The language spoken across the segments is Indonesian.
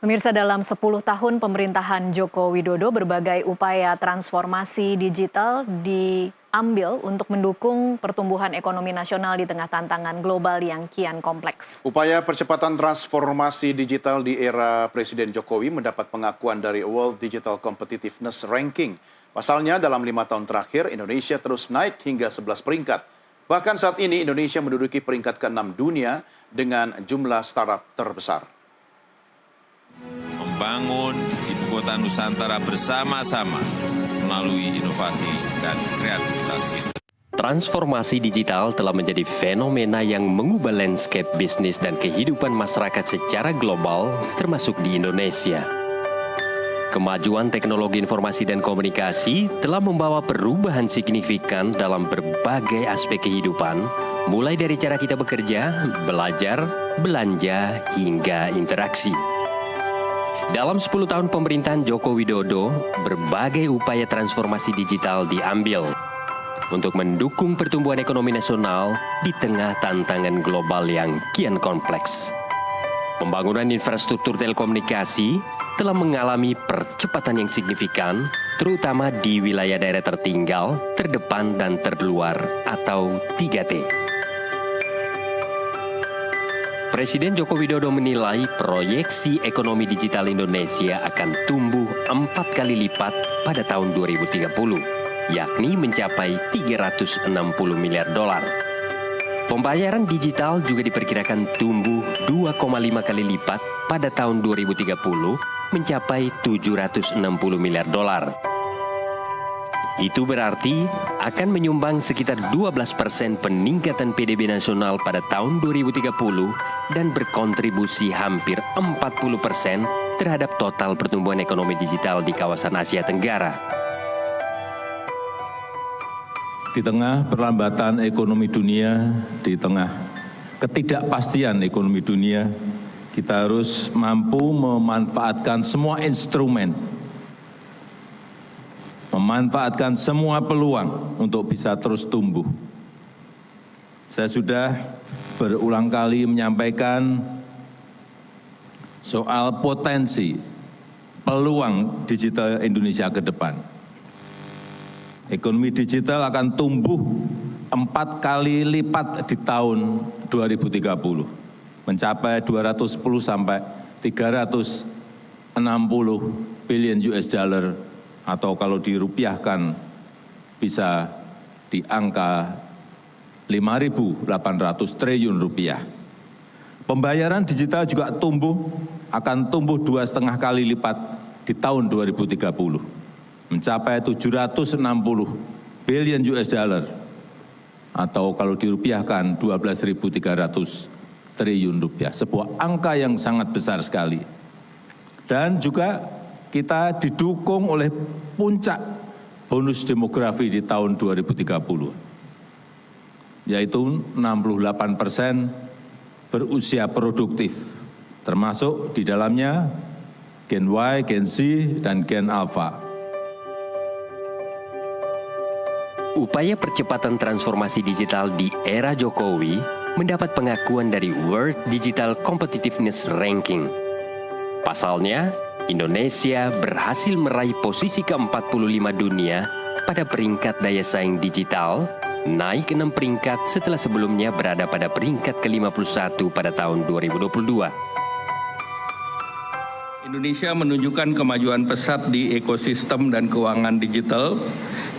Pemirsa, dalam 10 tahun pemerintahan Joko Widodo, berbagai upaya transformasi digital diambil untuk mendukung pertumbuhan ekonomi nasional di tengah tantangan global yang kian kompleks. Upaya percepatan transformasi digital di era Presiden Jokowi mendapat pengakuan dari World Digital Competitiveness Ranking. Pasalnya, dalam 5 tahun terakhir, Indonesia terus naik hingga 11 peringkat. Bahkan saat ini, Indonesia menduduki peringkat ke-6 dunia dengan jumlah startup terbesar. Membangun Ibu Kota Nusantara bersama-sama melalui inovasi dan kreativitas kita. Transformasi digital telah menjadi fenomena yang mengubah landscape bisnis dan kehidupan masyarakat secara global, termasuk di Indonesia. Kemajuan teknologi informasi dan komunikasi telah membawa perubahan signifikan dalam berbagai aspek kehidupan, mulai dari cara kita bekerja, belajar, belanja, hingga interaksi. Dalam 10 tahun pemerintahan Joko Widodo, berbagai upaya transformasi digital diambil untuk mendukung pertumbuhan ekonomi nasional di tengah tantangan global yang kian kompleks. Pembangunan infrastruktur telekomunikasi telah mengalami percepatan yang signifikan, terutama di wilayah daerah tertinggal, terdepan, dan terluar atau 3T. Presiden Joko Widodo menilai proyeksi ekonomi digital Indonesia akan tumbuh 4 kali lipat pada tahun 2030, yakni mencapai 360 miliar dolar. Pembayaran digital juga diperkirakan tumbuh 2,5 kali lipat pada tahun 2030, mencapai 760 miliar dolar. Itu berarti akan menyumbang sekitar 12% peningkatan PDB nasional pada tahun 2030 dan berkontribusi hampir 40% terhadap total pertumbuhan ekonomi digital di kawasan Asia Tenggara. Di tengah perlambatan ekonomi dunia, di tengah ketidakpastian ekonomi dunia, kita harus mampu memanfaatkan semua instrumen, memanfaatkan semua peluang untuk bisa terus tumbuh. Saya sudah berulang kali menyampaikan soal potensi peluang digital Indonesia ke depan. Ekonomi digital akan tumbuh 4 kali lipat di tahun 2030, mencapai 210 sampai 360 billion US dollar, atau kalau dirupiahkan bisa di angka 5.800 triliun rupiah. Pembayaran digital juga akan tumbuh 2,5 kali lipat di tahun 2030, mencapai 760 billion US dollar, atau kalau dirupiahkan 12.300 triliun rupiah. Sebuah angka yang sangat besar sekali. Dan juga kita didukung oleh puncak bonus demografi di tahun 2030, yaitu 68% berusia produktif, termasuk di dalamnya Gen Y, Gen Z, dan Gen Alpha. Upaya percepatan transformasi digital di era Jokowi mendapat pengakuan dari World Digital Competitiveness Ranking. Pasalnya, Indonesia berhasil meraih posisi ke-45 dunia pada peringkat daya saing digital, naik 6 peringkat setelah sebelumnya berada pada peringkat ke-51 pada tahun 2022. Indonesia menunjukkan kemajuan pesat di ekosistem dan keuangan digital.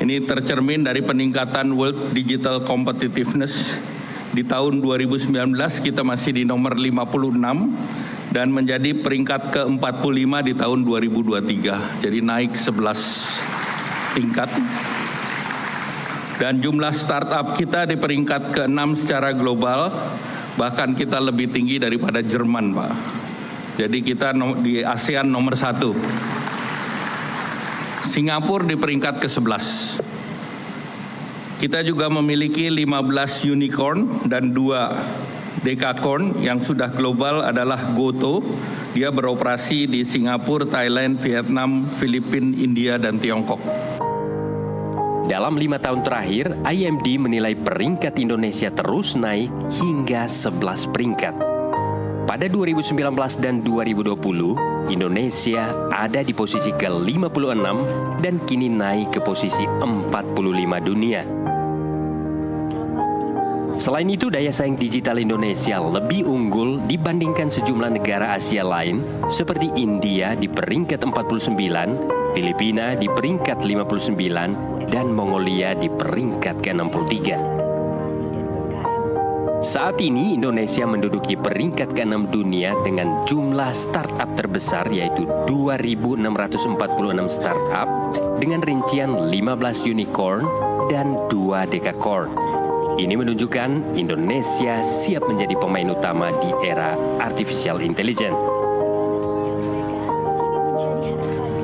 Ini tercermin dari peningkatan World Digital Competitiveness. Di tahun 2019 kita masih di nomor 56 dan menjadi peringkat ke-45 di tahun 2023. Jadi naik 11 tingkat. Dan jumlah startup kita di peringkat ke-6 secara global, bahkan kita lebih tinggi daripada Jerman, Pak. Jadi kita di ASEAN nomor 1. Singapura di peringkat ke-11. Kita juga memiliki 15 unicorn dan 2 dekakorn yang sudah global adalah GoTo. Dia beroperasi di Singapura, Thailand, Vietnam, Filipina, India, dan Tiongkok. Dalam 5 tahun terakhir, IMD menilai peringkat Indonesia terus naik hingga 11 peringkat. Pada 2019 dan 2020, Indonesia ada di posisi ke-56 dan kini naik ke posisi 45 dunia. Selain itu, daya saing digital Indonesia lebih unggul dibandingkan sejumlah negara Asia lain seperti India di peringkat 49, Filipina di peringkat 59, dan Mongolia di peringkat ke-63. Saat ini Indonesia menduduki peringkat ke-6 dunia dengan jumlah startup terbesar yaitu 2.646 startup dengan rincian 15 unicorn dan 2 decacorn. Ini menunjukkan Indonesia siap menjadi pemain utama di era artificial intelligence.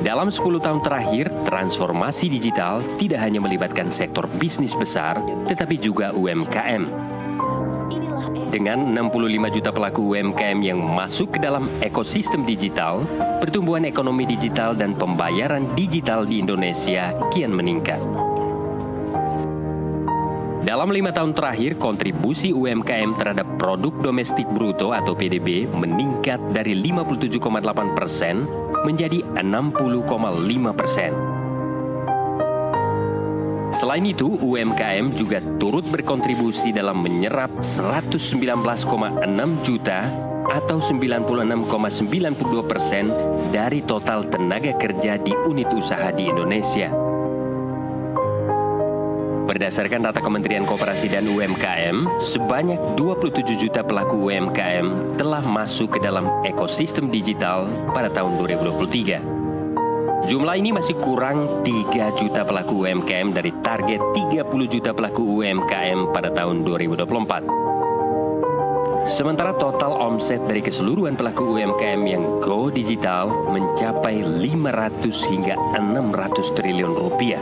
Dalam 10 tahun terakhir, transformasi digital tidak hanya melibatkan sektor bisnis besar, tetapi juga UMKM. Dengan 65 juta pelaku UMKM yang masuk ke dalam ekosistem digital, pertumbuhan ekonomi digital dan pembayaran digital di Indonesia kian meningkat. Dalam 5 tahun terakhir, kontribusi UMKM terhadap produk domestik bruto atau PDB meningkat dari 57,8% menjadi 60,5%. Selain itu, UMKM juga turut berkontribusi dalam menyerap 119,6 juta atau 96,92% dari total tenaga kerja di unit usaha di Indonesia. Berdasarkan data Kementerian Koperasi dan UMKM, sebanyak 27 juta pelaku UMKM telah masuk ke dalam ekosistem digital pada tahun 2023. Jumlah ini masih kurang 3 juta pelaku UMKM dari target 30 juta pelaku UMKM pada tahun 2024. Sementara total omset dari keseluruhan pelaku UMKM yang go digital mencapai 500 hingga 600 triliun rupiah.